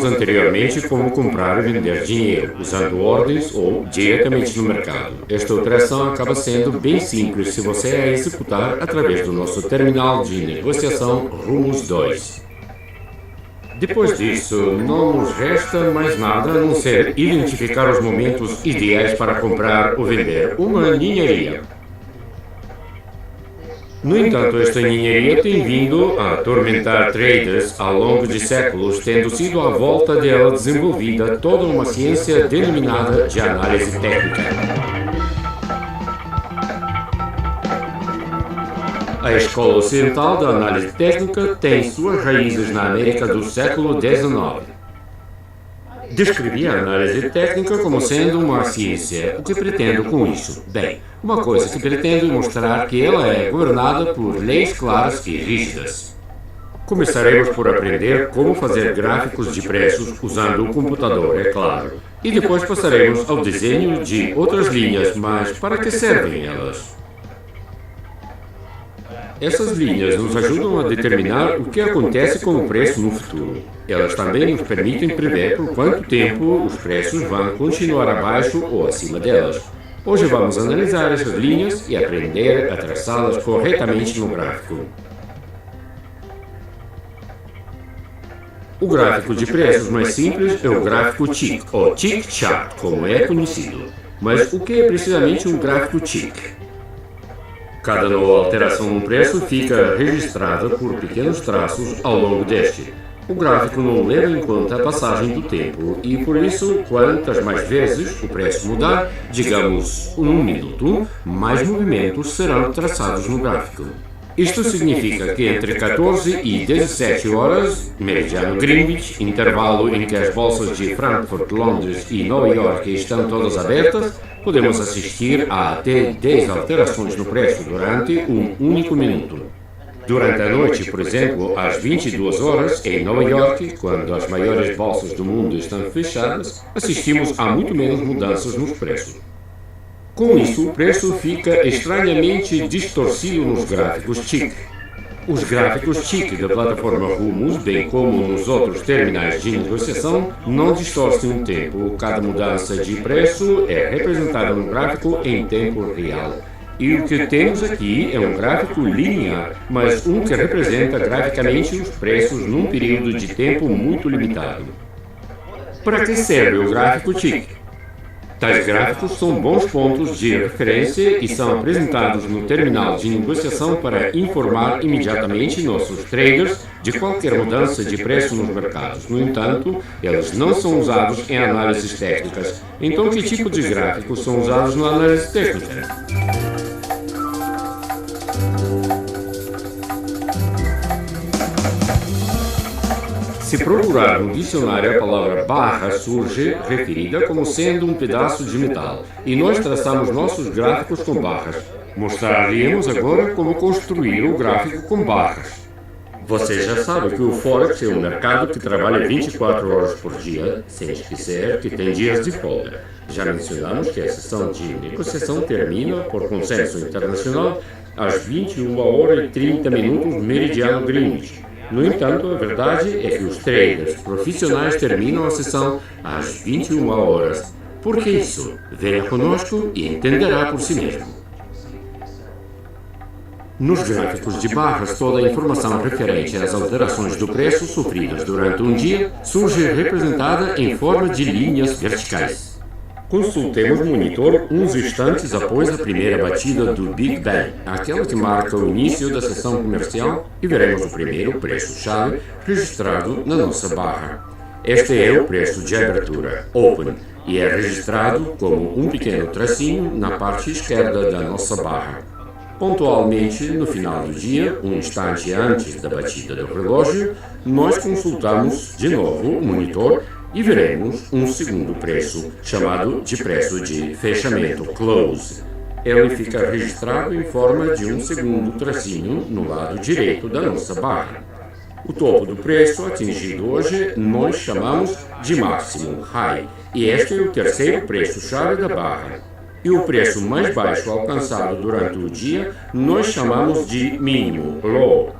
anteriormente como comprar e vender dinheiro, usando ordens ou diretamente no mercado. Esta operação acaba sendo bem simples se você a executar através do nosso terminal de negociação Rumos 2. Depois disso, não nos resta mais nada a não ser identificar os momentos ideais para comprar ou vender uma ninharia. No entanto, esta ninharia tem vindo a atormentar traders ao longo de séculos, tendo sido à volta dela desenvolvida toda uma ciência denominada de análise técnica. A escola ocidental da análise técnica tem suas raízes na América do século XIX. Descrevi a análise técnica como sendo uma ciência. O que pretendo com isso? Bem, uma coisa que pretendo é mostrar que ela é governada por leis claras e rígidas. Começaremos por aprender como fazer gráficos de preços usando o computador, é claro. E depois passaremos ao desenho de outras linhas, mas para que servem elas? Essas linhas nos ajudam a determinar o que acontece com o preço no futuro. Elas também nos permitem prever por quanto tempo os preços vão continuar abaixo ou acima delas. Hoje vamos analisar essas linhas e aprender a traçá-las corretamente no gráfico. O gráfico de preços mais simples é o gráfico Tick, ou Tick Chart, como é conhecido. Mas o que é precisamente um gráfico Tick? Cada nova alteração no preço fica registrada por pequenos traços ao longo deste. O gráfico não leva em conta a passagem do tempo e, por isso, quantas mais vezes o preço mudar, digamos, num minuto, mais movimentos serão traçados no gráfico. Isto significa que entre 14 e 17 horas, meridiano Greenwich, intervalo em que as bolsas de Frankfurt, Londres e Nova York estão todas abertas, podemos assistir a até 10 alterações no preço durante um único minuto. Durante a noite, por exemplo, às 22 horas, em Nova York, quando as maiores bolsas do mundo estão fechadas, assistimos a muito menos mudanças nos preços. Com isso, o preço fica estranhamente distorcido nos gráficos Tick. Os gráficos Tick da plataforma Rumos, bem como nos outros terminais de negociação, não distorcem o tempo. Cada mudança de preço é representada no gráfico em tempo real. E o que temos aqui é um gráfico linear, mas um que representa graficamente os preços num período de tempo muito limitado. Para que serve o gráfico Tick? Tais gráficos são bons pontos de referência e são apresentados no terminal de negociação para informar imediatamente nossos traders de qualquer mudança de preço nos mercados. No entanto, eles não são usados em análises técnicas. Então, que tipo de gráficos são usados na análise técnica? Se procurar no dicionário, a palavra barra surge referida como sendo um pedaço de metal, e nós traçamos nossos gráficos com barras. Mostraríamos agora como construir o gráfico com barras. Você já sabe que o Forex é um mercado que trabalha 24 horas por dia, sem esquecer que tem dias de folga. Já mencionamos que a sessão de negociação termina, por consenso internacional, às 21 horas e 30 minutos meridiano Greenwich. No entanto, a verdade é que os traders profissionais terminam a sessão às 21 horas. Por que isso? Venha conosco e entenderá por si mesmo. Nos gráficos de barras, toda a informação referente às alterações do preço sofridas durante um dia surge representada em forma de linhas verticais. Consultemos o monitor uns instantes após a primeira batida do Big Bang, aquela que marca o início da sessão comercial, e veremos o primeiro preço-chave registrado na nossa barra. Este é o preço de abertura, Open, e é registrado como um pequeno tracinho na parte esquerda da nossa barra. Pontualmente, no final do dia, um instante antes da batida do relógio, nós consultamos de novo o monitor e veremos um segundo preço, chamado de preço de fechamento, Close. Ele fica registrado em forma de um segundo tracinho no lado direito da nossa barra. O topo do preço atingido hoje nós chamamos de máximo, High, e este é o terceiro preço-chave da barra. E o preço mais baixo alcançado durante o dia nós chamamos de mínimo, Low.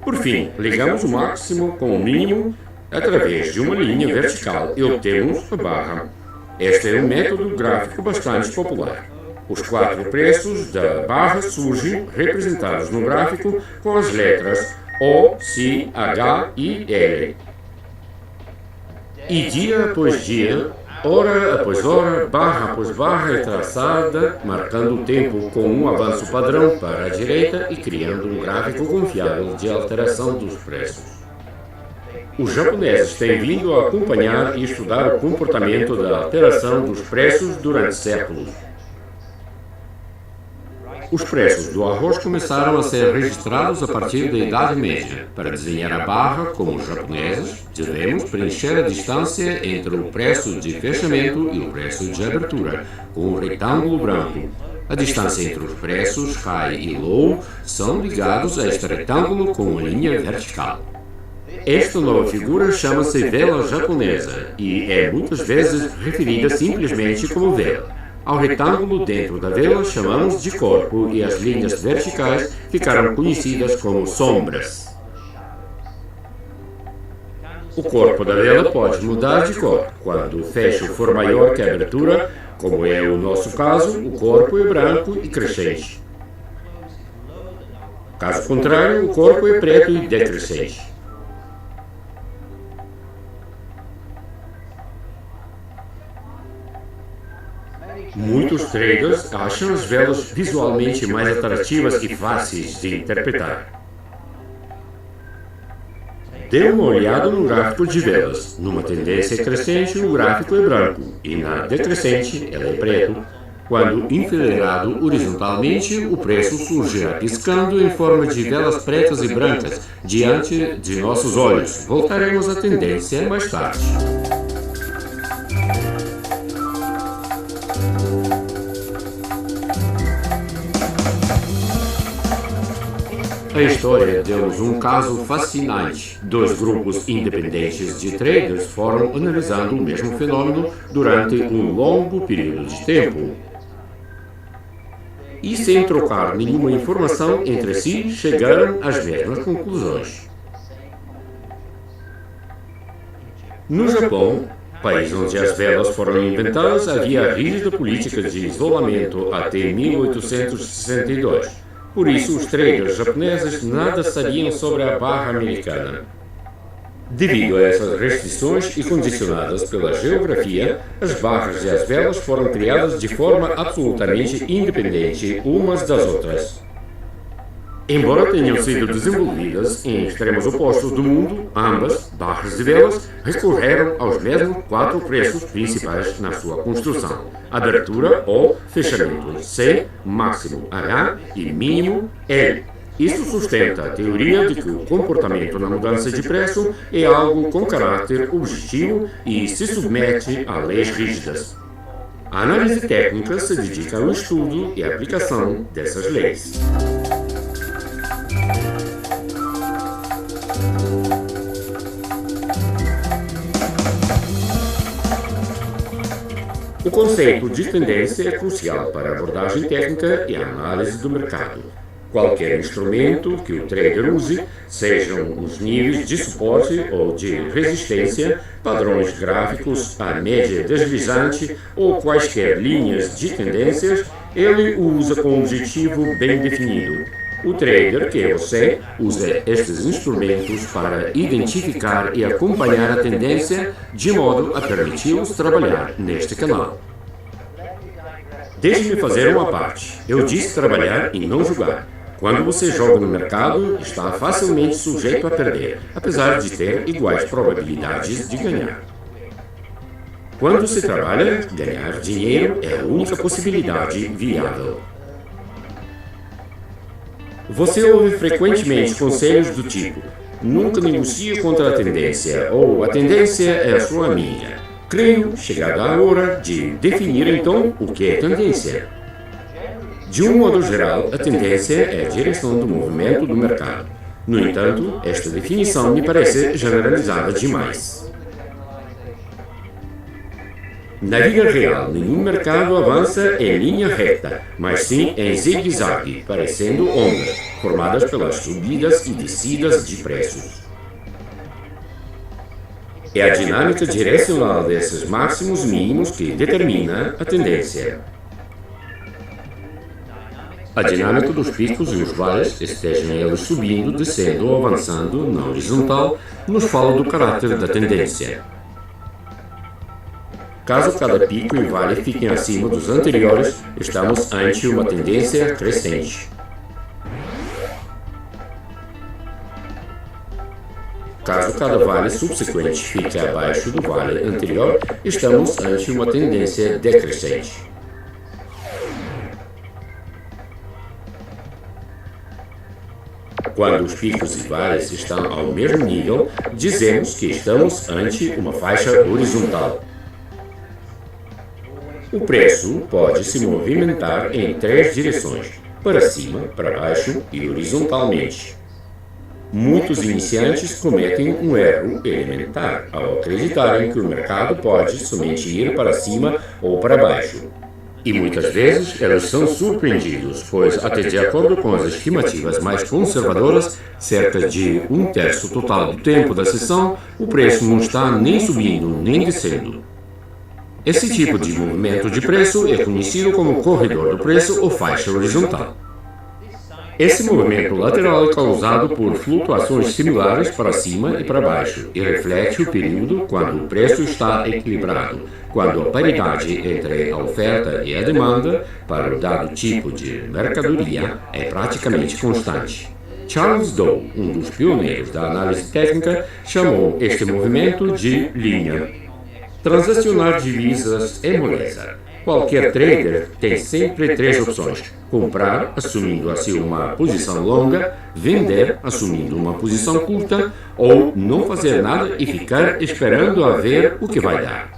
Por fim, ligamos o máximo com o mínimo através de uma linha vertical e obtemos a barra. Este é um método gráfico bastante popular. Os 4 preços da barra surgem representados no gráfico com as letras O, C, H e L. E dia após dia, hora após hora, barra após barra é traçada, marcando o tempo com um avanço padrão para a direita e criando um gráfico confiável de alteração dos preços. Os japoneses têm vindo a acompanhar e estudar o comportamento da alteração dos preços durante séculos. Os preços do arroz começaram a ser registrados a partir da Idade Média. Para desenhar a barra, como os japoneses, devemos preencher a distância entre o preço de fechamento e o preço de abertura, com um retângulo branco. A distância entre os preços high e low são ligados a este retângulo com uma linha vertical. Esta nova figura chama-se vela japonesa e é muitas vezes referida simplesmente como vela. Ao retângulo dentro da vela chamamos de corpo e as linhas verticais ficaram conhecidas como sombras. O corpo da vela pode mudar de cor. Quando o fecho for maior que a abertura, como é o nosso caso, o corpo é branco e crescente. Caso contrário, o corpo é preto e decrescente. Muitos traders acham as velas visualmente mais atrativas e fáceis de interpretar. Dê uma olhada no gráfico de velas. Numa tendência crescente, o gráfico é branco, e na decrescente, ela é preto. Quando enfileirado horizontalmente, o preço surgirá piscando em forma de velas pretas e brancas diante de nossos olhos. Voltaremos à tendência mais tarde. A história deu-nos um caso fascinante. 2 grupos independentes de traders foram analisando o mesmo fenômeno durante um longo período de tempo. E sem trocar nenhuma informação entre si, chegaram às mesmas conclusões. No Japão, país onde as velas foram inventadas, havia rígida política de isolamento até 1862. Por isso, os traders japoneses nada sabiam sobre a barra americana. Devido a essas restrições e condicionadas pela geografia, as barras e as velas foram criadas de forma absolutamente independente umas das outras. Embora tenham sido desenvolvidas em extremos opostos do mundo, ambas, barras e velas, recorreram aos mesmos 4 preços principais na sua construção: abertura ou fechamento C, máximo H e mínimo L. Isso sustenta a teoria de que o comportamento na mudança de preço é algo com caráter objetivo e se submete a leis rígidas. A análise técnica se dedica ao estudo e à aplicação dessas leis. O conceito de tendência é crucial para a abordagem técnica e a análise do mercado. Qualquer instrumento que o trader use, sejam os níveis de suporte ou de resistência, padrões gráficos, a média deslizante ou quaisquer linhas de tendências, ele o usa com um objetivo bem definido. O trader, que é você, usa estes instrumentos para identificar e acompanhar a tendência de modo a permiti-los trabalhar neste canal. Deixe-me fazer uma parte. Eu disse trabalhar e não jogar. Quando você joga no mercado, está facilmente sujeito a perder, apesar de ter iguais probabilidades de ganhar. Quando se trabalha, ganhar dinheiro é a única possibilidade viável. Você ouve frequentemente conselhos do tipo: nunca negocie contra a tendência, ou a tendência é a sua amiga. Creio chegada a hora de definir então o que é tendência. De um modo geral, a tendência é a direção do movimento do mercado. No entanto, esta definição me parece generalizada demais. Na vida real, nenhum mercado avança em linha reta, mas sim em zigue-zague, parecendo ondas, formadas pelas subidas e descidas de preços. É a dinâmica direcional desses máximos mínimos que determina a tendência. A dinâmica dos picos e os vales, estejam eles subindo, descendo ou avançando na horizontal, nos fala do caráter da tendência. Caso cada pico e vale fiquem acima dos anteriores, estamos ante uma tendência crescente. Caso cada vale subsequente fique abaixo do vale anterior, estamos ante uma tendência decrescente. Quando os picos e vales estão ao mesmo nível, dizemos que estamos ante uma faixa horizontal. O preço pode se movimentar em três direções: para cima, para baixo e horizontalmente. Muitos iniciantes cometem um erro elementar ao acreditarem que o mercado pode somente ir para cima ou para baixo. E muitas vezes eles são surpreendidos, pois, até de acordo com as estimativas mais conservadoras, cerca de 1/3 total do tempo da sessão, o preço não está nem subindo nem descendo. Esse tipo de movimento de preço é conhecido como corredor do preço ou faixa horizontal. Esse movimento lateral é causado por flutuações similares para cima e para baixo e reflete o período quando o preço está equilibrado, quando a paridade entre a oferta e a demanda para o dado tipo de mercadoria é praticamente constante. Charles Dow, um dos pioneiros da análise técnica, chamou este movimento de linha. Transacionar divisas é moleza. Qualquer trader tem sempre três opções: comprar, assumindo assim uma posição longa, vender, assumindo uma posição curta, ou não fazer nada e ficar esperando a ver o que vai dar.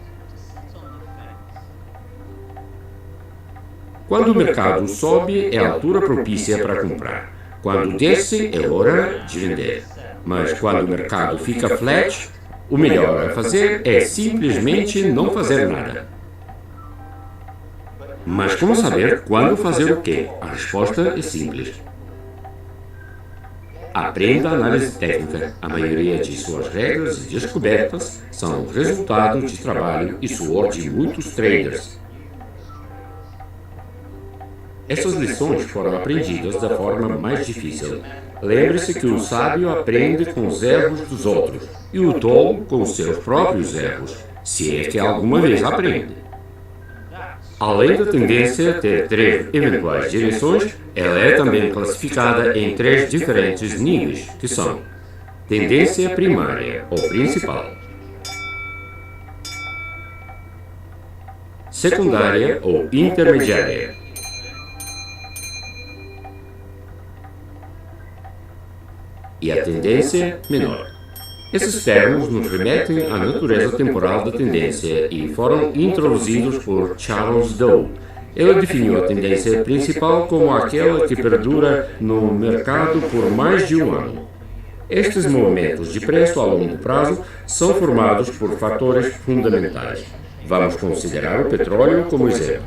Quando o mercado sobe, é a altura propícia para comprar. Quando desce, é hora de vender. Mas quando o mercado fica flat, o melhor a fazer é simplesmente não fazer nada. Mas como saber quando fazer o quê? A resposta é simples. Aprenda a análise técnica. A maioria de suas regras e descobertas são resultado de trabalho e suor de muitos traders. Essas lições foram aprendidas da forma mais difícil. Lembre-se que o sábio aprende com os erros dos outros e o tolo com os seus próprios erros, se é que alguma vez aprende. Além da tendência ter três eventuais direções, ela é também classificada em três diferentes níveis, que são: tendência primária ou principal, secundária ou intermediária, e a tendência menor. Esses termos nos remetem à natureza temporal da tendência e foram introduzidos por Charles Dow. Ele definiu a tendência principal como aquela que perdura no mercado por mais de um ano. Estes movimentos de preço a longo prazo são formados por fatores fundamentais. Vamos considerar o petróleo como exemplo.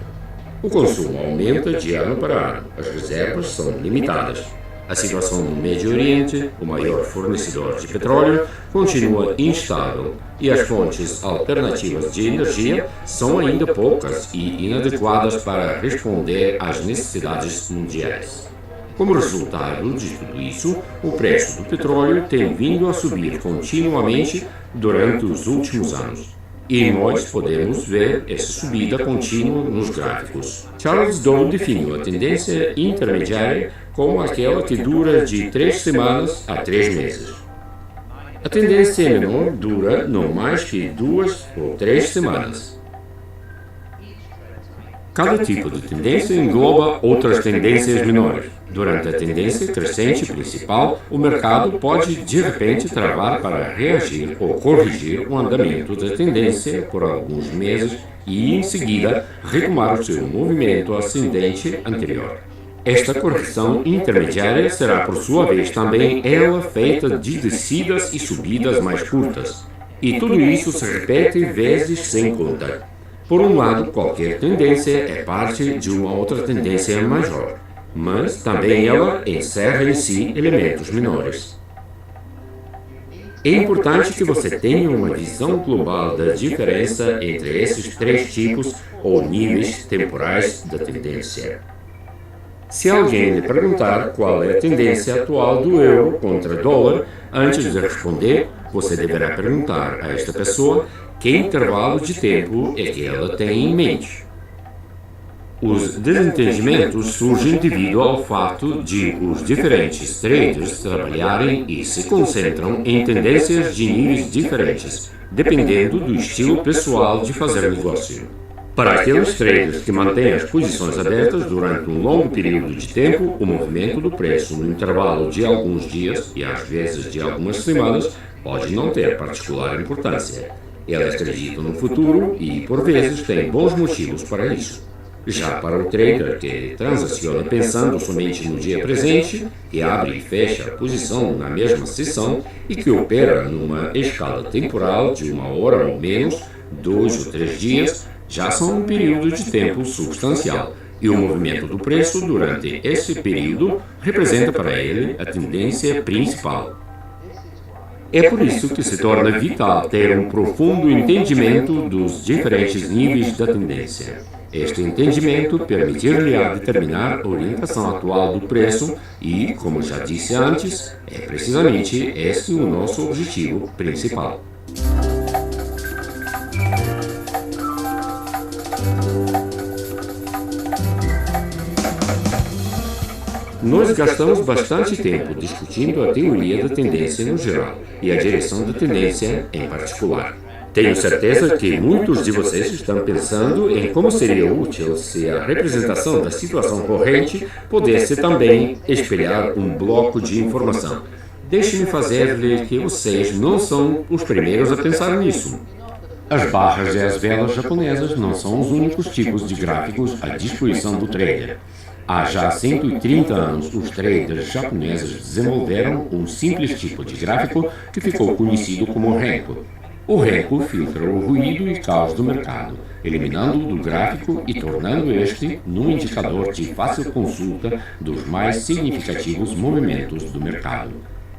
O consumo aumenta de ano para ano, as reservas são limitadas. A situação no Médio Oriente, o maior fornecedor de petróleo, continua instável e as fontes alternativas de energia são ainda poucas e inadequadas para responder às necessidades mundiais. Como resultado de tudo isso, o preço do petróleo tem vindo a subir continuamente durante os últimos anos. E nós podemos ver essa subida contínua nos gráficos. Charles Dow definiu a tendência intermediária como aquela que dura de 3 semanas a 3 meses. A tendência menor dura não mais que 2 ou 3 semanas. Cada tipo de tendência engloba outras tendências menores. Durante a tendência crescente principal, o mercado pode de repente travar para reagir ou corrigir o andamento da tendência por alguns meses e, em seguida, retomar o seu movimento ascendente anterior. Esta correção intermediária será, por sua vez, também ela feita de descidas e subidas mais curtas. E tudo isso se repete vezes sem conta. Por um lado, qualquer tendência é parte de uma outra tendência maior, mas também ela encerra em si elementos menores. É importante que você tenha uma visão global da diferença entre esses três tipos ou níveis temporais da tendência. Se alguém lhe perguntar qual é a tendência atual do euro contra dólar, antes de responder, você deverá perguntar a esta pessoa que intervalo de tempo é que ela tem em mente. Os desentendimentos surgem devido ao fato de os diferentes traders trabalharem e se concentram em tendências de níveis diferentes, dependendo do estilo pessoal de fazer negócio. Para aqueles traders que mantêm as posições abertas durante um longo período de tempo, o movimento do preço no intervalo de alguns dias e às vezes de algumas semanas pode não ter particular importância. Elas acreditam no futuro e, por vezes, têm bons motivos para isso. Já para o trader que transaciona pensando somente no dia presente, que abre e fecha a posição na mesma sessão e que opera numa escala temporal de 1 hora ou menos, 2 ou 3 dias, já são um período de tempo substancial, e o movimento do preço durante esse período representa para ele a tendência principal. É por isso que se torna vital ter um profundo entendimento dos diferentes níveis da tendência. Este entendimento permitir-lhe-á determinar a orientação atual do preço e, como já disse antes, é precisamente este o nosso objetivo principal. Nós gastamos bastante tempo discutindo a teoria da tendência no geral e a direção da tendência em particular. Tenho certeza que muitos de vocês estão pensando em como seria útil se a representação da situação corrente pudesse também espelhar um bloco de informação. Deixe-me fazer-lhe que vocês não são os primeiros a pensar nisso. As barras e as velas japonesas não são os únicos tipos de gráficos à disposição do trader. Há já 130 anos, os traders japoneses desenvolveram um simples tipo de gráfico que ficou conhecido como Renko. O Renko filtra o ruído e caos do mercado, eliminando-o do gráfico e tornando este num indicador de fácil consulta dos mais significativos movimentos do mercado.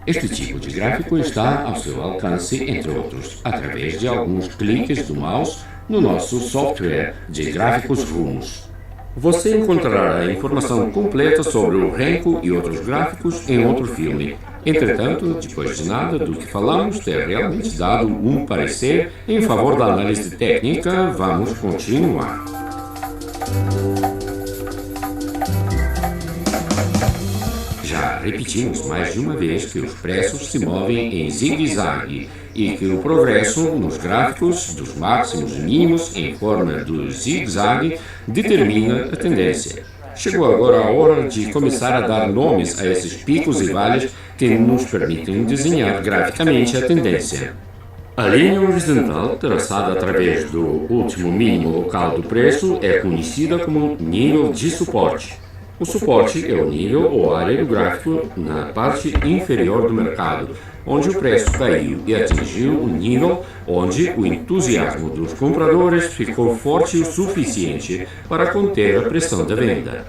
Este tipo de gráfico está ao seu alcance, entre outros, através de alguns cliques do mouse no nosso software de gráficos Rumos. Você encontrará a informação completa sobre o Renko e outros gráficos em outro filme. Entretanto, depois de nada do que falamos ter realmente dado um parecer em favor da análise técnica, vamos continuar. Já repetimos mais de uma vez que os preços se movem em zigue-zague e que o progresso nos gráficos dos máximos e mínimos em forma do zigue-zague determina a tendência. Chegou agora a hora de começar a dar nomes a esses picos e vales que nos permitem desenhar graficamente a tendência. A linha horizontal, traçada através do último mínimo local do preço, é conhecida como nível de suporte. O suporte é o nível ou área do gráfico na parte inferior do mercado, onde o preço caiu e atingiu o nível onde o entusiasmo dos compradores ficou forte o suficiente para conter a pressão da venda.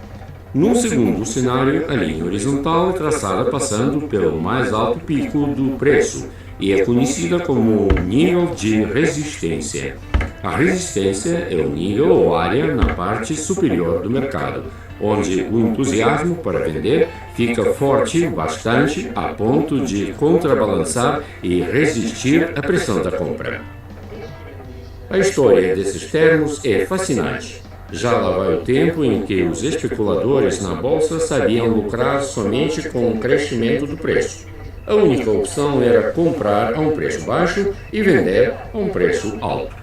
Num segundo cenário, a linha horizontal é traçada passando pelo mais alto pico do preço e é conhecida como nível de resistência. A resistência é o nível ou área na parte superior do mercado, onde o entusiasmo para vender fica forte bastante a ponto de contrabalançar e resistir à pressão da compra. A história desses termos é fascinante. Já lá vai o tempo em que os especuladores na bolsa sabiam lucrar somente com o crescimento do preço. A única opção era comprar a um preço baixo e vender a um preço alto.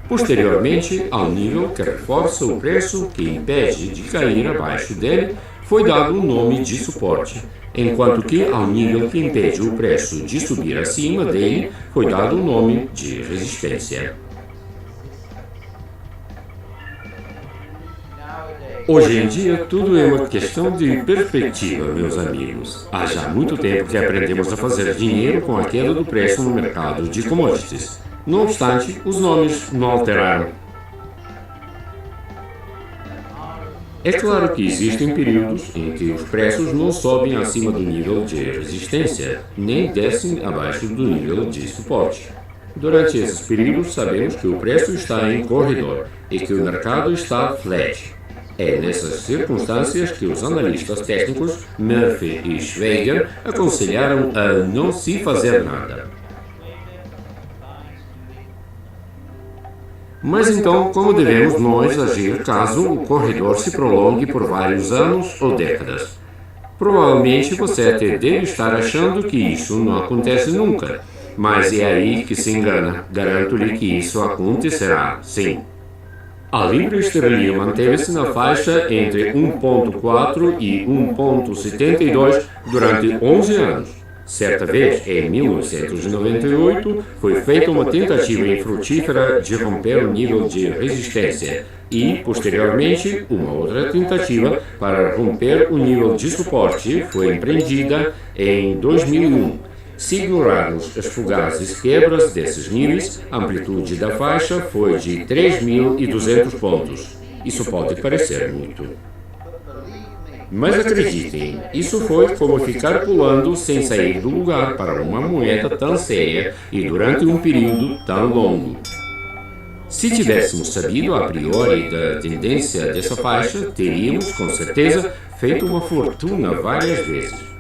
Posteriormente, ao nível que reforça o preço que impede de cair abaixo dele, foi dado o nome de suporte, enquanto que ao nível que impede o preço de subir acima dele, foi dado o nome de resistência. Hoje em dia, tudo é uma questão de perspectiva, meus amigos. Há já muito tempo que aprendemos a fazer dinheiro com a queda do preço no mercado de commodities. Não obstante, os nomes não alteraram. É claro que existem períodos em que os preços não sobem acima do nível de resistência, nem descem abaixo do nível de suporte. Durante esses períodos, sabemos que o preço está em corredor e que o mercado está flat. É nessas circunstâncias que os analistas técnicos Murphy e Schweiger aconselharam a não se fazer nada. Mas então, como devemos nós agir caso o corredor se prolongue por vários anos ou décadas? Provavelmente você até deve estar achando que isso não acontece nunca, mas é aí que se engana. Garanto-lhe que isso acontecerá, sim. A libra esterlina manteve-se na faixa entre 1,4 e 1,72 durante 11 anos. Certa vez, em 1998, foi feita uma tentativa infrutífera de romper o nível de resistência e, posteriormente, uma outra tentativa para romper o nível de suporte foi empreendida em 2001. Se ignorarmos as fugazes quebras desses níveis, a amplitude da faixa foi de 3.200 pontos. Isso pode parecer muito. Mas acreditem, isso foi como ficar pulando sem sair do lugar para uma moeda tão séria e durante um período tão longo. Se tivéssemos sabido a priori da tendência dessa faixa, teríamos, com certeza, feito uma fortuna várias vezes.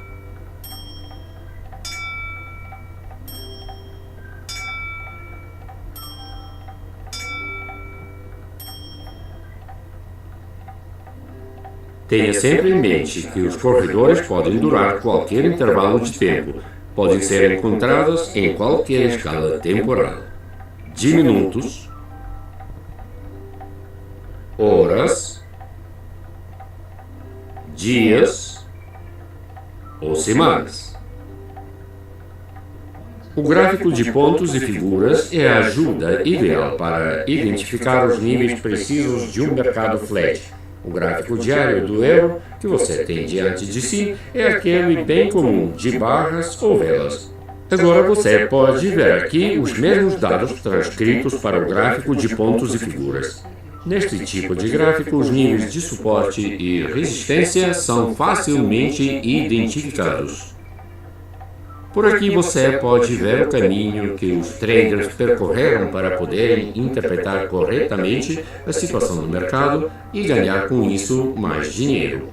Tenha sempre em mente que os corredores podem durar qualquer intervalo de tempo, podem ser encontrados em qualquer escala temporal. De minutos, horas, dias ou semanas. O gráfico de pontos e figuras é a ajuda ideal para identificar os níveis precisos de um mercado flat. O gráfico diário do euro que você tem diante de si é aquele bem comum de barras ou velas. Agora você pode ver aqui os mesmos dados transcritos para o gráfico de pontos e figuras. Neste tipo de gráfico, os níveis de suporte e resistência são facilmente identificados. Por aqui você pode ver o caminho que os traders percorreram para poderem interpretar corretamente a situação do mercado e ganhar com isso mais dinheiro.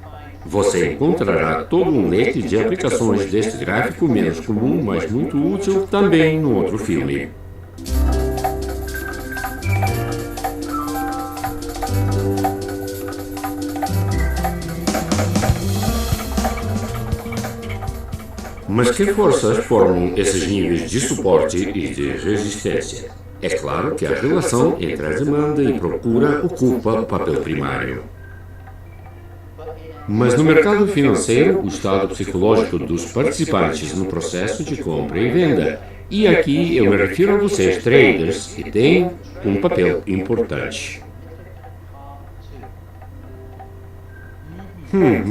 Você encontrará todo um leque de aplicações deste gráfico menos comum, mas muito útil, também no outro filme. Mas que forças formam esses níveis de suporte e de resistência? É claro que a relação entre a demanda e procura ocupa o papel primário. Mas no mercado financeiro, o estado psicológico dos participantes no processo de compra e venda, e aqui eu me refiro a vocês traders, que têm um papel importante.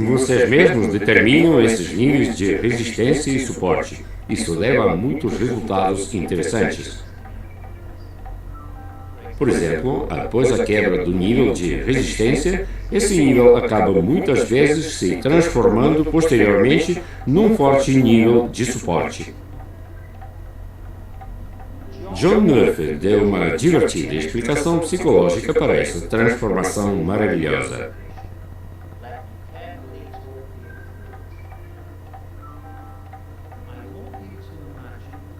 Vocês mesmos determinam esses níveis de resistência e suporte. Isso leva a muitos resultados interessantes. Por exemplo, após a quebra do nível de resistência, esse nível acaba muitas vezes se transformando posteriormente num forte nível de suporte. John Murphy deu uma divertida explicação psicológica para essa transformação maravilhosa.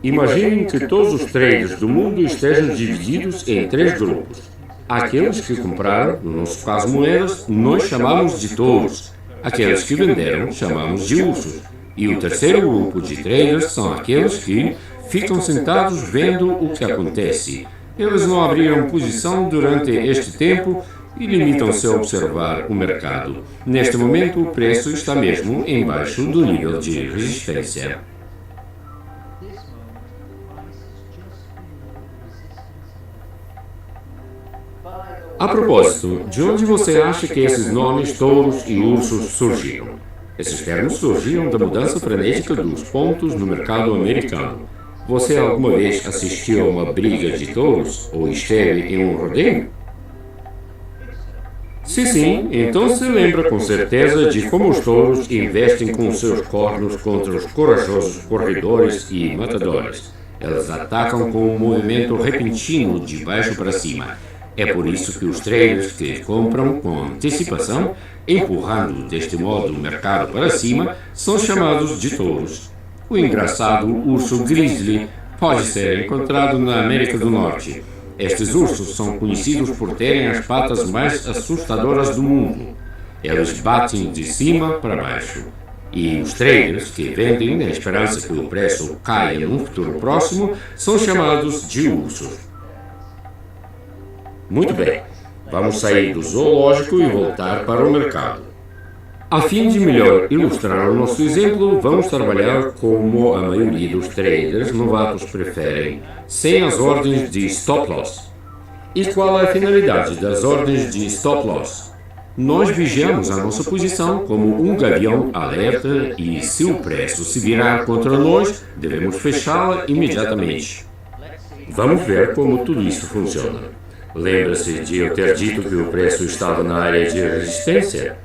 Imaginem que todos os traders do mundo estejam divididos em 3 grupos. Aqueles que compraram, no nosso caso moedas, nós chamamos de touros. Aqueles que venderam, chamamos de ursos. E o terceiro grupo de traders são aqueles que ficam sentados vendo o que acontece. Eles não abriram posição durante este tempo e limitam-se a observar o mercado. Neste momento, o preço está mesmo embaixo do nível de resistência. A propósito, de onde você acha que esses nomes touros e ursos surgiram? Esses termos surgiram da mudança frenética dos pontos no mercado americano. Você alguma vez assistiu a uma briga de touros ou esteve em um rodeio? Se sim, então se lembra com certeza de como os touros investem com seus cornos contra os corajosos corredores e matadores. Eles atacam com um movimento repentino de baixo para cima. É por isso que os traders que compram com antecipação, empurrando deste modo o mercado para cima, são chamados de touros. O engraçado urso grizzly pode ser encontrado na América do Norte. Estes ursos são conhecidos por terem as patas mais assustadoras do mundo. Eles batem de cima para baixo. E os traders, que vendem na esperança que o preço caia num futuro próximo, são chamados de ursos. Muito bem, vamos sair do zoológico e voltar para o mercado. A fim de melhor ilustrar o nosso exemplo, vamos trabalhar como a maioria dos traders novatos preferem, sem as ordens de stop loss. E qual é a finalidade das ordens de stop loss? Nós vigiamos a nossa posição como um gavião alerta e, se o preço se virar contra nós, devemos fechá-la imediatamente. Vamos ver como tudo isso funciona. Lembra-se de eu ter dito que o preço estava na área de resistência?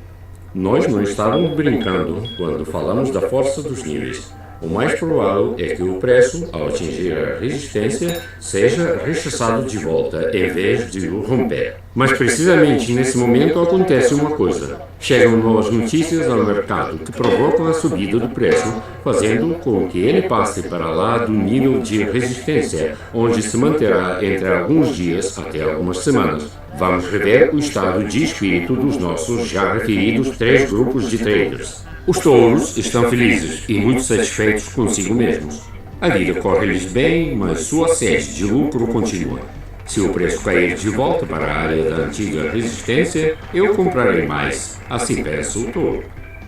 Nós não estávamos brincando quando falamos da força dos níveis. O mais provável é que o preço, ao atingir a resistência, seja rechaçado de volta, em vez de o romper. Mas precisamente nesse momento acontece uma coisa. Chegam novas notícias ao mercado que provocam a subida do preço, fazendo com que ele passe para lá do nível de resistência, onde se manterá entre alguns dias até algumas semanas. Vamos rever o estado de espírito dos nossos já referidos 3 grupos de traders. Os touros estão felizes e muito satisfeitos consigo mesmos. A vida corre-lhes bem, mas sua sede de lucro continua. Se o preço cair de volta para a área da antiga resistência, eu comprarei mais. Assim pensa o touro.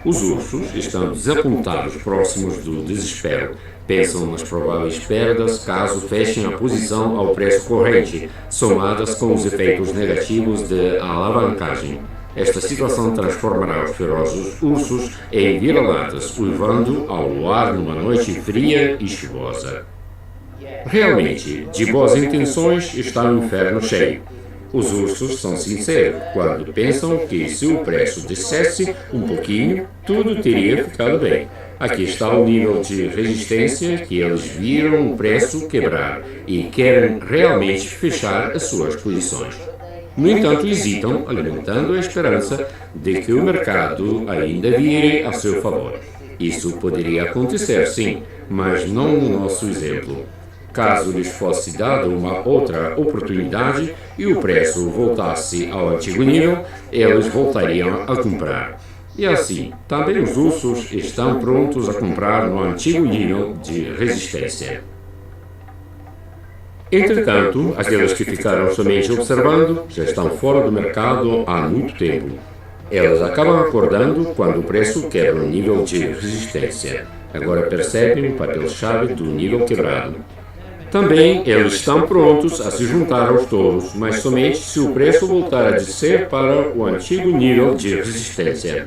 Os ursos estão desapontados próximos do desespero. Pensam nas prováveis perdas caso fechem a posição ao preço corrente, somadas com os efeitos negativos de alavancagem. Esta situação transformará os ferozes ursos em vira-latas, uivando ao luar numa noite fria e chuvosa. Realmente, de boas intenções está o inferno cheio. Os ursos são sinceros quando pensam que se o preço descesse um pouquinho, tudo teria ficado bem. Aqui está o nível de resistência que eles viram o preço quebrar e querem realmente fechar as suas posições. No entanto, hesitam, alimentando a esperança de que o mercado ainda vire a seu favor. Isso poderia acontecer, sim, mas não no nosso exemplo. Caso lhes fosse dada uma outra oportunidade e o preço voltasse ao antigo nível, eles voltariam a comprar. E assim, também os ursos estão prontos a comprar no antigo nível de resistência. Entretanto, aqueles que ficaram somente observando já estão fora do mercado há muito tempo. Eles acabam acordando quando o preço quebra o nível de resistência. Agora percebem o papel-chave do nível quebrado. Também eles estão prontos a se juntar aos touros, mas somente se o preço voltar a descer para o antigo nível de resistência.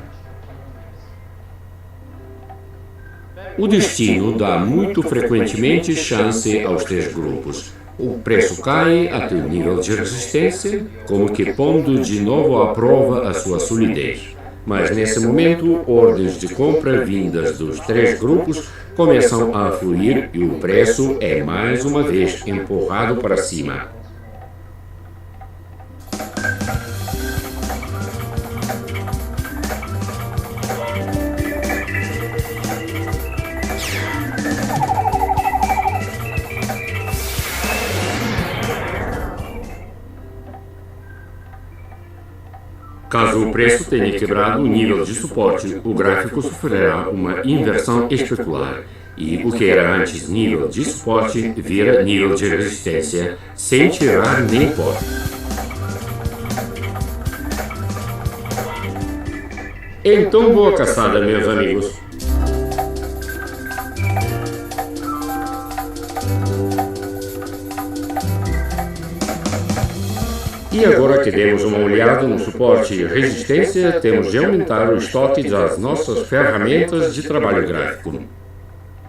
O destino dá muito frequentemente chance aos 3 grupos. O preço cai até o nível de resistência, como que pondo de novo à prova a sua solidez. Mas nesse momento, ordens de compra vindas dos 3 grupos começam a fluir e o preço é mais uma vez empurrado para cima. Caso o preço tenha quebrado o nível de suporte, o gráfico sofrerá uma inversão especular, e o que era antes nível de suporte vira nível de resistência, sem tirar nem pôr. Então, boa caçada, meus amigos! E agora que demos uma olhada no suporte e resistência, temos de aumentar o estoque das nossas ferramentas de trabalho gráfico.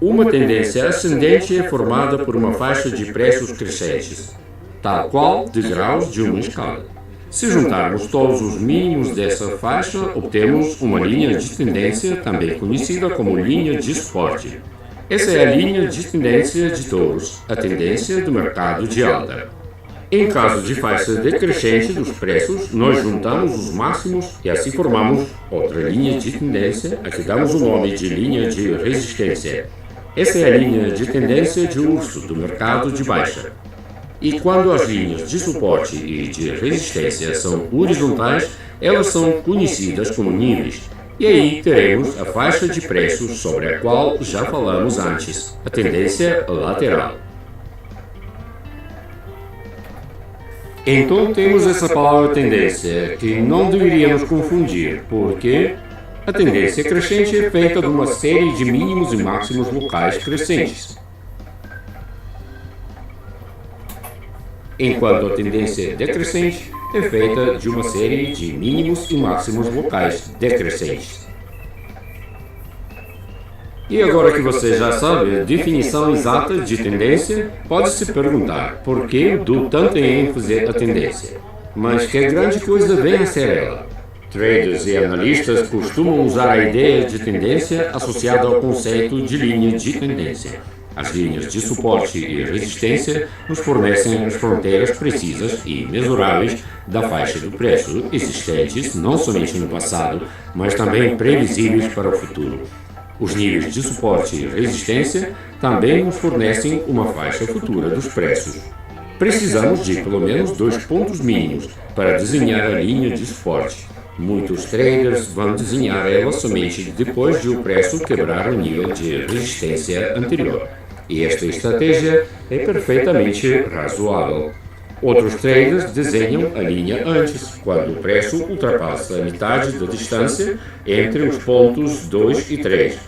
Uma tendência ascendente é formada por uma faixa de preços crescentes, tal qual degraus de uma escala. Se juntarmos todos os mínimos dessa faixa, obtemos uma linha de tendência, também conhecida como linha de suporte. Essa é a linha de tendência de touros, a tendência do mercado de alta. Em caso de faixa decrescente dos preços, nós juntamos os máximos e assim formamos outra linha de tendência, a que damos o nome de linha de resistência. Essa é a linha de tendência de urso do mercado de baixa. E quando as linhas de suporte e de resistência são horizontais, elas são conhecidas como níveis. E aí teremos a faixa de preços sobre a qual já falamos antes, a tendência lateral. Então temos essa palavra tendência, que não deveríamos confundir, porque a tendência crescente é feita de uma série de mínimos e máximos locais crescentes, enquanto a tendência decrescente é feita de uma série de mínimos e máximos locais decrescentes. E agora que você já sabe a definição exata de tendência, pode-se perguntar por que dou tanta ênfase à tendência. Mas que grande coisa vem a ser ela? Traders e analistas costumam usar a ideia de tendência associada ao conceito de linha de tendência. As linhas de suporte e resistência nos fornecem as fronteiras precisas e mesuráveis da faixa do preço, existentes não somente no passado, mas também previsíveis para o futuro. Os níveis de suporte e resistência também nos fornecem uma faixa futura dos preços. Precisamos de pelo menos 2 pontos mínimos para desenhar a linha de suporte. Muitos traders vão desenhar ela somente depois de o preço quebrar o nível de resistência anterior. E esta estratégia é perfeitamente razoável. Outros traders desenham a linha antes, quando o preço ultrapassa a metade da distância entre os pontos 2 e 3.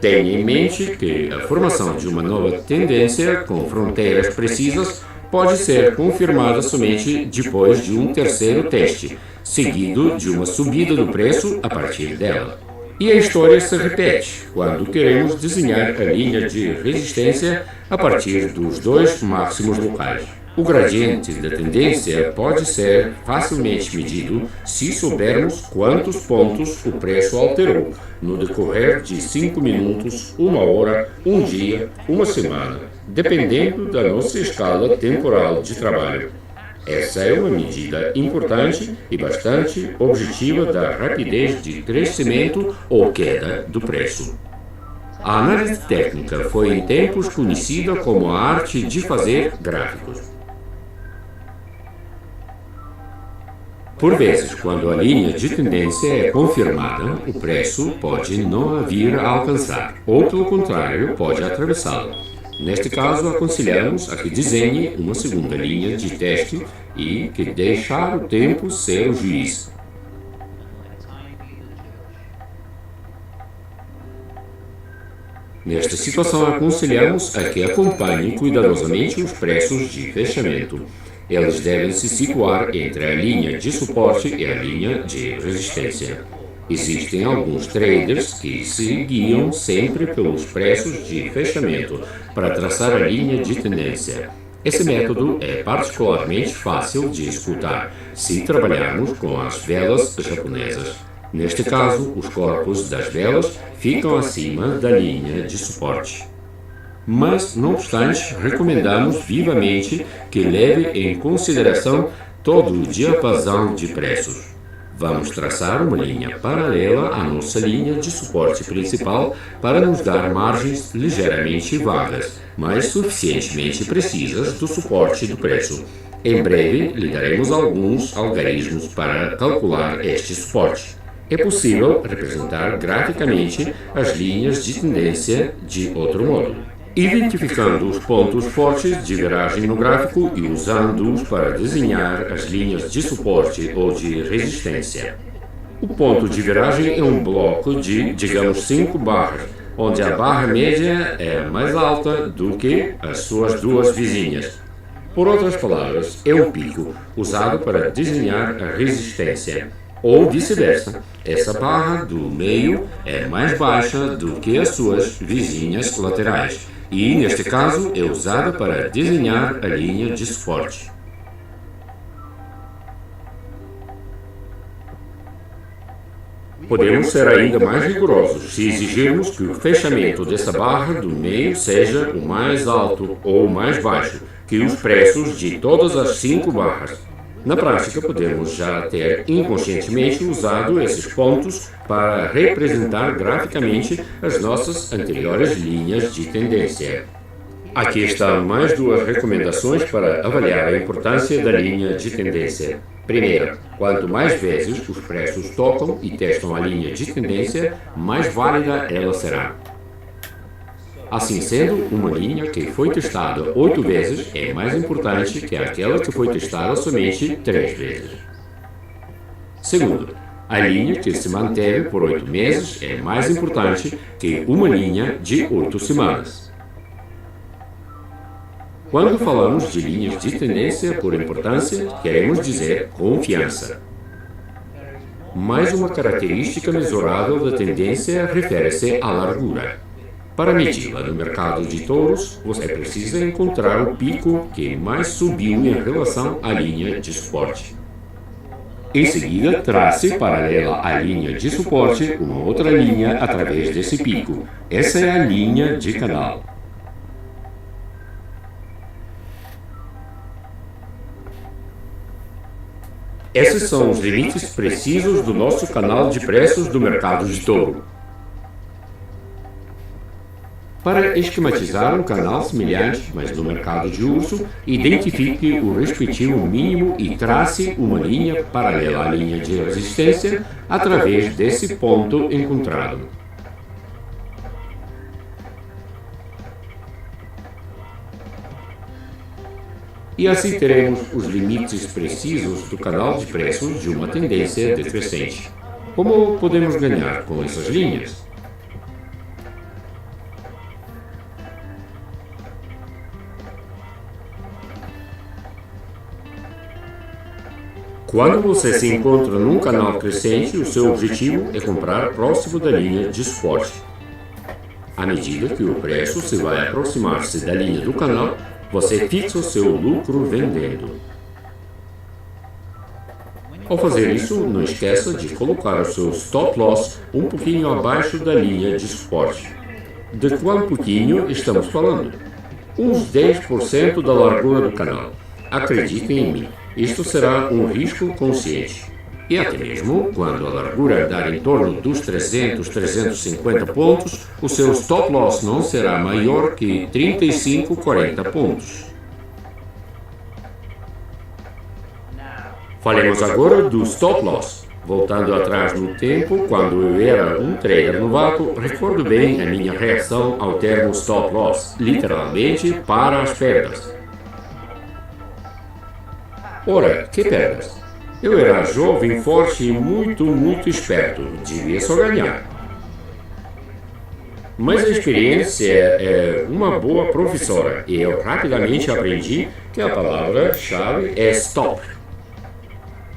Tenha em mente que a formação de uma nova tendência com fronteiras precisas pode ser confirmada somente depois de um terceiro teste, seguido de uma subida do preço a partir dela. E a história se repete quando queremos desenhar a linha de resistência a partir dos 2 máximos locais. O gradiente da tendência pode ser facilmente medido se soubermos quantos pontos o preço alterou no decorrer de 5 minutos, 1 hora, 1 dia, 1 semana, dependendo da nossa escala temporal de trabalho. Essa é uma medida importante e bastante objetiva da rapidez de crescimento ou queda do preço. A análise técnica foi em tempos conhecida como a arte de fazer gráficos. Por vezes, quando a linha de tendência é confirmada, o preço pode não a vir a alcançar, ou pelo contrário, pode atravessá-la. Neste caso, aconselhamos a que desenhe uma segunda linha de teste e que deixar o tempo ser o juiz. Nesta situação, aconselhamos a que acompanhe cuidadosamente os preços de fechamento. Eles devem se situar entre a linha de suporte e a linha de resistência. Existem alguns traders que se guiam sempre pelos preços de fechamento para traçar a linha de tendência. Esse método é particularmente fácil de executar se trabalharmos com as velas japonesas. Neste caso, os corpos das velas ficam acima da linha de suporte. Mas, não obstante, recomendamos vivamente que leve em consideração todo o diapasão de preços. Vamos traçar uma linha paralela à nossa linha de suporte principal para nos dar margens ligeiramente vagas, mas suficientemente precisas do suporte do preço. Em breve, lhe daremos alguns algarismos para calcular este suporte. É possível representar graficamente as linhas de tendência de outro modo, identificando os pontos fortes de viragem no gráfico e usando-os para desenhar as linhas de suporte ou de resistência. O ponto de viragem é um bloco de, digamos, 5 barras, onde a barra média é mais alta do que as suas duas vizinhas. Por outras palavras, é um pico usado para desenhar a resistência. Ou vice-versa, essa barra do meio é mais baixa do que as suas vizinhas laterais. E, neste caso, é usada para desenhar a linha de suporte. Podemos ser ainda mais rigorosos se exigirmos que o fechamento dessa barra do meio seja o mais alto ou o mais baixo que os preços de todas as 5 barras. Na prática, podemos já ter inconscientemente usado esses pontos para representar graficamente as nossas anteriores linhas de tendência. Aqui estão mais 2 recomendações para avaliar a importância da linha de tendência. Primeiro, quanto mais vezes os preços tocam e testam a linha de tendência, mais válida ela será. Assim sendo, uma linha que foi testada 8 vezes é mais importante que aquela que foi testada somente 3 vezes. Segundo, a linha que se manteve por 8 meses é mais importante que uma linha de 8 semanas. Quando falamos de linhas de tendência por importância, queremos dizer confiança. Mais uma característica mesurável da tendência refere-se à largura. Para medi-la no mercado de touros, você precisa encontrar o pico que mais subiu em relação à linha de suporte. Em seguida, trace paralela à linha de suporte uma outra linha através desse pico. Essa é a linha de canal. Esses são os limites precisos do nosso canal de preços do mercado de touro. Para esquematizar um canal semelhante, mas no mercado de urso, identifique o respectivo mínimo e trace uma linha paralela à linha de resistência através desse ponto encontrado. E assim teremos os limites precisos do canal de preços de uma tendência decrescente. Como podemos ganhar com essas linhas? Quando você se encontra num canal crescente, o seu objetivo é comprar próximo da linha de suporte. À medida que o preço se vai aproximar-se da linha do canal, você fixa o seu lucro vendendo. Ao fazer isso, não esqueça de colocar o seu stop loss um pouquinho abaixo da linha de suporte. De qual pouquinho estamos falando? Uns 10% da largura do canal. Acreditem em mim, isto será um risco consciente. E até mesmo, quando a largura andar em torno dos 300, 350 pontos, o seu stop loss não será maior que 35, 40 pontos. Falemos agora do stop loss. Voltando atrás no tempo, quando eu era um trader novato, recordo bem a minha reação ao termo stop loss, literalmente para as perdas. Ora, que perdas? Eu era jovem, forte e muito esperto. Devia só ganhar. Mas a experiência é uma boa professora e eu rapidamente aprendi que a palavra-chave é stop.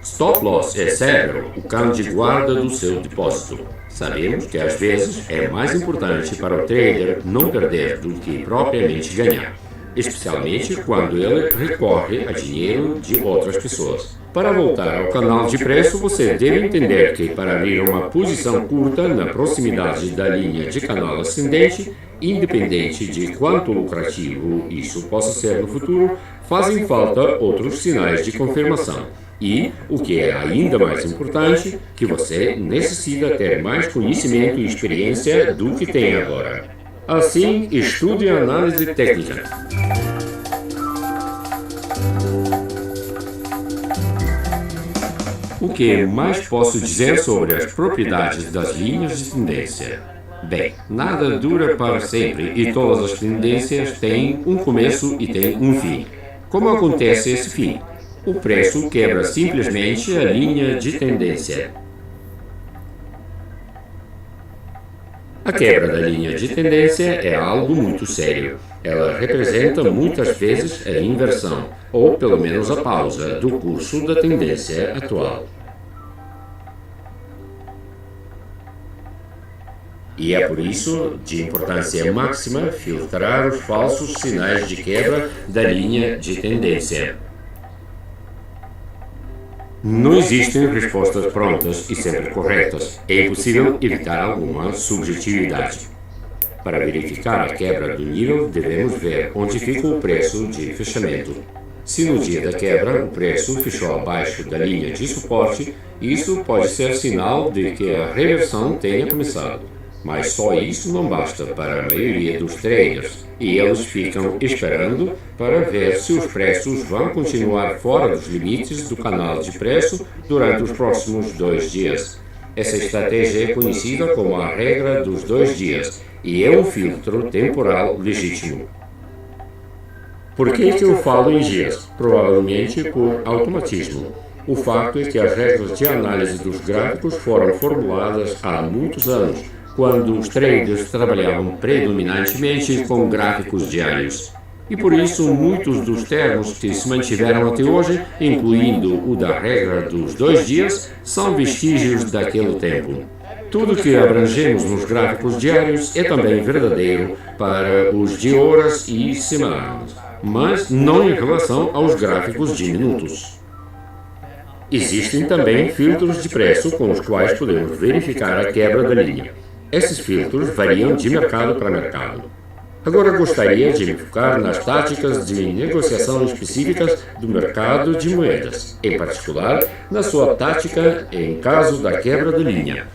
Stop loss é cérebro, o cão de guarda do seu depósito. Sabemos que às vezes é mais importante para o trader não perder do que propriamente ganhar, especialmente quando ele recorre a dinheiro de outras pessoas. Para voltar ao canal de preço, você deve entender que para abrir uma posição curta na proximidade da linha de canal ascendente, independente de quanto lucrativo isso possa ser no futuro, fazem falta outros sinais de confirmação. E, o que é ainda mais importante, que você necessita ter mais conhecimento e experiência do que tem agora. Assim, estude a análise técnica. O que mais posso dizer sobre as propriedades das linhas de tendência? Bem, nada dura para sempre e todas as tendências têm um começo e têm um fim. Como acontece esse fim? O preço quebra simplesmente a linha de tendência. A quebra da linha de tendência é algo muito sério. Ela representa muitas vezes a inversão, ou pelo menos a pausa, do curso da tendência atual. E é por isso de importância máxima filtrar os falsos sinais de quebra da linha de tendência. Não existem respostas prontas e sempre corretas. É impossível evitar alguma subjetividade. Para verificar a quebra do nível, devemos ver onde fica o preço de fechamento. Se no dia da quebra o preço fechou abaixo da linha de suporte, isso pode ser sinal de que a reversão tenha começado. Mas só isso não basta para a maioria dos traders, e eles ficam esperando para ver se os preços vão continuar fora dos limites do canal de preço durante os próximos 2 dias. Essa estratégia é conhecida como a regra dos 2 dias e é um filtro temporal legítimo. Por que eu falo em dias? Provavelmente por automatismo. O fato é que as regras de análise dos gráficos foram formuladas há muitos anos, quando os traders trabalhavam predominantemente com gráficos diários. E por isso, muitos dos termos que se mantiveram até hoje, incluindo o da regra dos 2 dias, são vestígios daquele tempo. Tudo que abrangemos nos gráficos diários é também verdadeiro para os de horas e semanas, mas não em relação aos gráficos de minutos. Existem também filtros de preço com os quais podemos verificar a quebra da linha. Esses filtros variam de mercado para mercado. Agora gostaria de me focar nas táticas de negociação específicas do mercado de moedas, em particular na sua tática em caso da quebra da linha.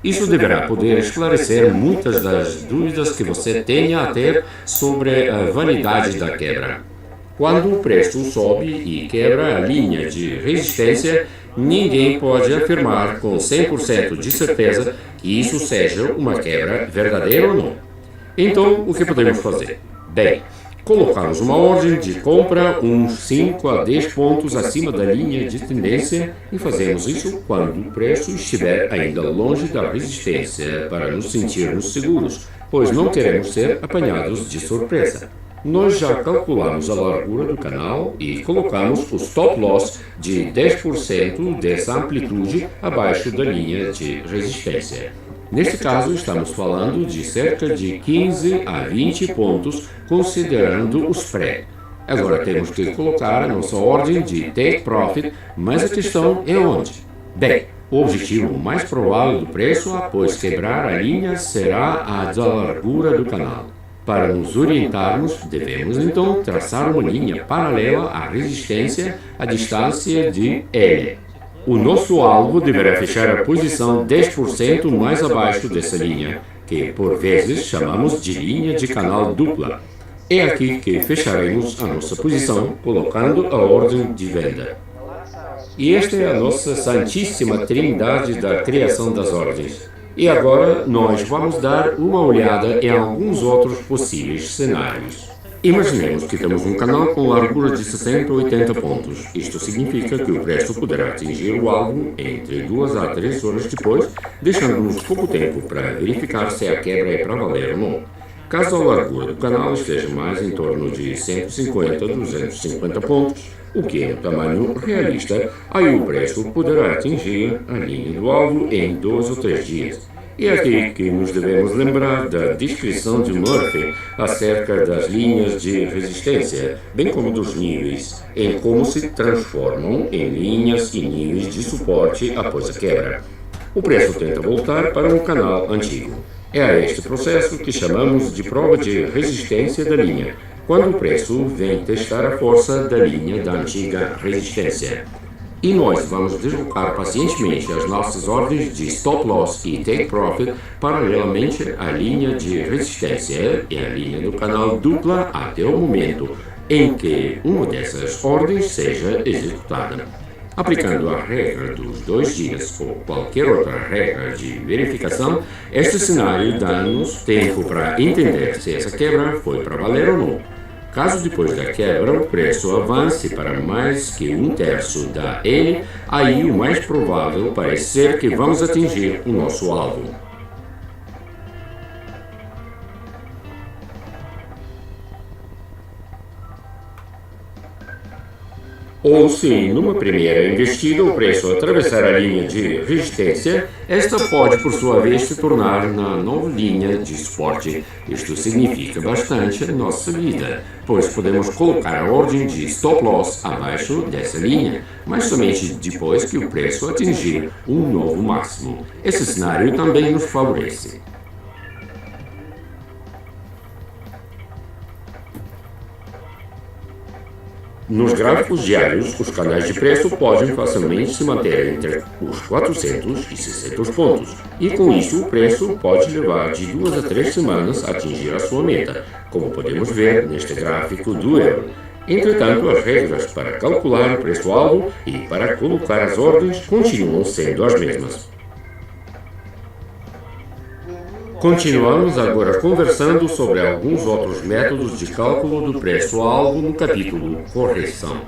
Isso deverá poder esclarecer muitas das dúvidas que você tenha a ter sobre a validade da quebra. Quando o preço sobe e quebra a linha de resistência, ninguém pode afirmar com 100% de certeza que isso seja uma quebra verdadeira ou não. Então, o que podemos fazer? Bem, colocamos uma ordem de compra uns 5 a 10 pontos acima da linha de tendência e fazemos isso quando o preço estiver ainda longe da resistência para nos sentirmos seguros, pois não queremos ser apanhados de surpresa. Nós já calculamos a largura do canal e colocamos o stop loss de 10% dessa amplitude abaixo da linha de resistência. Neste caso, estamos falando de cerca de 15 a 20 pontos, considerando o spread. Agora temos que colocar a nossa ordem de take profit, mas a questão é onde? Bem, o objetivo mais provável do preço após quebrar a linha será a da largura do canal. Para nos orientarmos, devemos então traçar uma linha paralela à resistência à distância de L. O nosso alvo deverá fechar a posição 10% mais abaixo dessa linha, que por vezes chamamos de linha de canal dupla. É aqui que fecharemos a nossa posição, colocando a ordem de venda. E esta é a nossa santíssima trindade da criação das ordens. E agora nós vamos dar uma olhada em alguns outros possíveis cenários. Imaginemos que temos um canal com largura de 60 a 80 pontos. Isto significa que o preço poderá atingir o alvo entre 2 a 3 horas depois, deixando-nos pouco tempo para verificar se a quebra é para valer ou não. Caso a largura do canal esteja mais em torno de 150 a 250 pontos, o que é um tamanho realista, aí o preço poderá atingir a linha do alvo em 2 ou 3 dias. E é aqui que nos devemos lembrar da descrição de Murphy acerca das linhas de resistência, bem como dos níveis, em como se transformam em linhas e níveis de suporte após a quebra. O preço tenta voltar para um canal antigo. É a este processo que chamamos de prova de resistência da linha, quando o preço vem testar a força da linha da antiga resistência. E nós vamos deslocar pacientemente as nossas ordens de stop loss e take profit paralelamente à linha de resistência e à linha do canal dupla até o momento em que uma dessas ordens seja executada. Aplicando a regra dos 2 dias ou qualquer outra regra de verificação, este cenário dá-nos tempo para entender se essa quebra foi para valer ou não. Caso depois da quebra o preço avance para mais que 1/3 da N, aí o mais provável parece ser que vamos atingir o nosso alvo. Ou se, numa primeira investida, o preço atravessar a linha de resistência, esta pode, por sua vez, se tornar na nova linha de suporte. Isto significa bastante a nossa vida, pois podemos colocar a ordem de stop loss abaixo dessa linha, mas somente depois que o preço atingir um novo máximo. Esse cenário também nos favorece. Nos gráficos diários, os canais de preço podem facilmente se manter entre os 400 e 600 pontos, e com isso o preço pode levar de 2 a 3 semanas a atingir a sua meta, como podemos ver neste gráfico do euro. Entretanto, as regras para calcular o preço-alvo e para colocar as ordens continuam sendo as mesmas. Continuamos agora conversando sobre alguns outros métodos de cálculo do preço-alvo no capítulo Correção.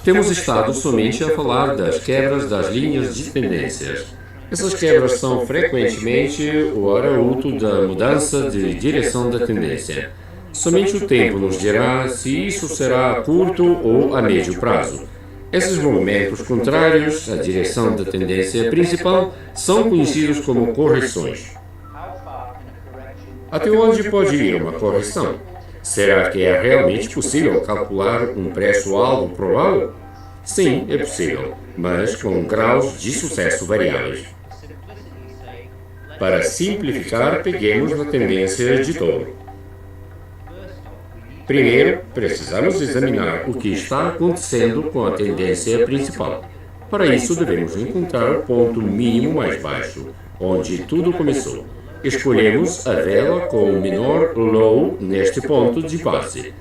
Temos estado somente a falar das quebras das linhas de tendências. Essas quebras são frequentemente o arauto da mudança de direção da tendência. Somente o tempo nos dirá se isso será a curto ou a médio prazo. Esses movimentos contrários à direção da tendência principal são conhecidos como correções. Até onde pode ir uma correção? Será que é realmente possível calcular um preço-alvo provável? Sim, é possível, mas com graus de sucesso variáveis. Para simplificar, peguemos na tendência de touro. Primeiro, precisamos examinar o que está acontecendo com a tendência principal. Para isso, devemos encontrar o ponto mínimo mais baixo, onde tudo começou. Escolhemos a vela com o menor low neste ponto de base.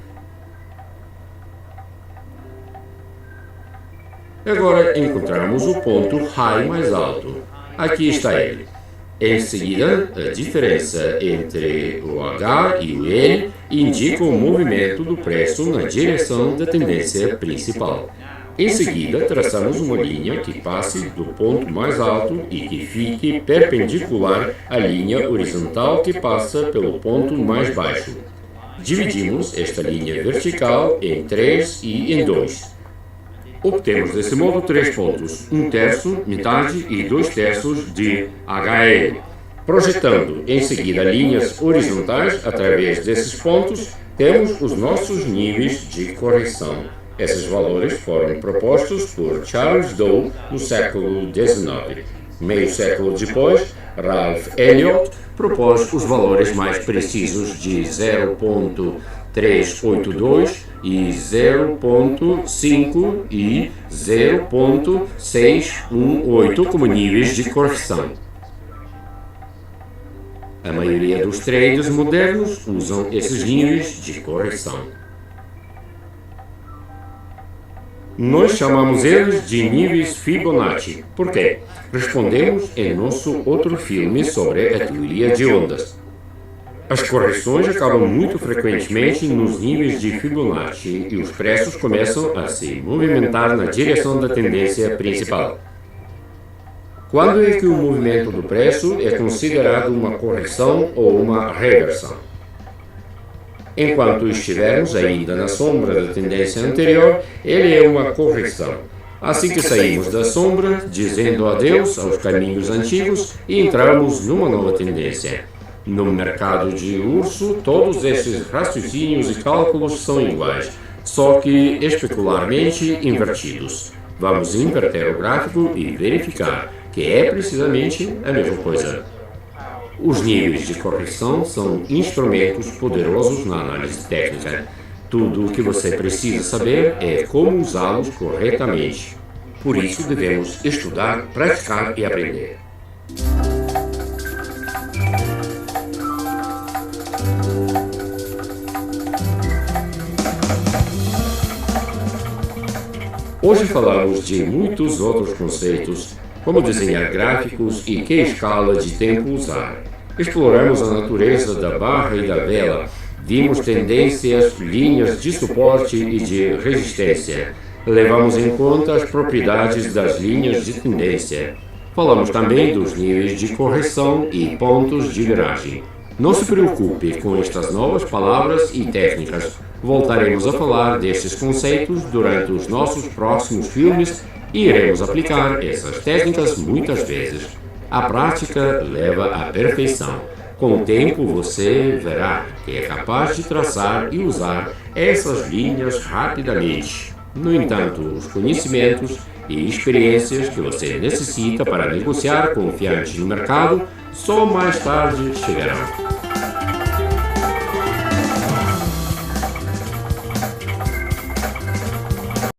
Agora encontramos o ponto high mais alto. Aqui está ele. Em seguida, a diferença entre o H e o N indica o movimento do preço na direção da tendência principal. Em seguida, traçamos uma linha que passe do ponto mais alto e que fique perpendicular à linha horizontal que passa pelo ponto mais baixo. Dividimos esta linha vertical em 3 e em 2. Obtemos desse modo 3 pontos, 1/3, metade e 2/3 de HL. Projetando em seguida linhas horizontais através desses pontos, temos os nossos níveis de correção. Esses valores foram propostos por Charles Dow no século XIX. Meio século depois, Ralph Elliott propôs os valores mais precisos de 0,382 e 0,5 e 0,618 como níveis de correção. A maioria dos traders modernos usam esses níveis de correção. Nós chamamos eles de níveis Fibonacci. Por quê? Respondemos em nosso outro filme sobre a teoria de ondas. As correções acabam muito frequentemente nos níveis de Fibonacci e os preços começam a se movimentar na direção da tendência principal. Quando é que o movimento do preço é considerado uma correção ou uma reversão? Enquanto estivermos ainda na sombra da tendência anterior, ele é uma correção. Assim que saímos da sombra, dizendo adeus aos caminhos antigos e entramos numa nova tendência. No mercado de urso, todos esses raciocínios e cálculos são iguais, só que especularmente invertidos. Vamos inverter o gráfico e verificar que é precisamente a mesma coisa. Os níveis de correção são instrumentos poderosos na análise técnica. Tudo o que você precisa saber é como usá-los corretamente. Por isso, devemos estudar, praticar e aprender. Hoje falamos de muitos outros conceitos, como desenhar gráficos e que escala de tempo usar. Exploramos a natureza da barra e da vela, vimos tendências, linhas de suporte e de resistência. Levamos em conta as propriedades das linhas de tendência. Falamos também dos níveis de correção e pontos de viragem. Não se preocupe com estas novas palavras e técnicas. Voltaremos a falar destes conceitos durante os nossos próximos filmes e iremos aplicar essas técnicas muitas vezes. A prática leva à perfeição. Com o tempo você verá que é capaz de traçar e usar essas linhas rapidamente. No entanto, os conhecimentos e experiências que você necessita para negociar confiante no mercado só mais tarde chegarão.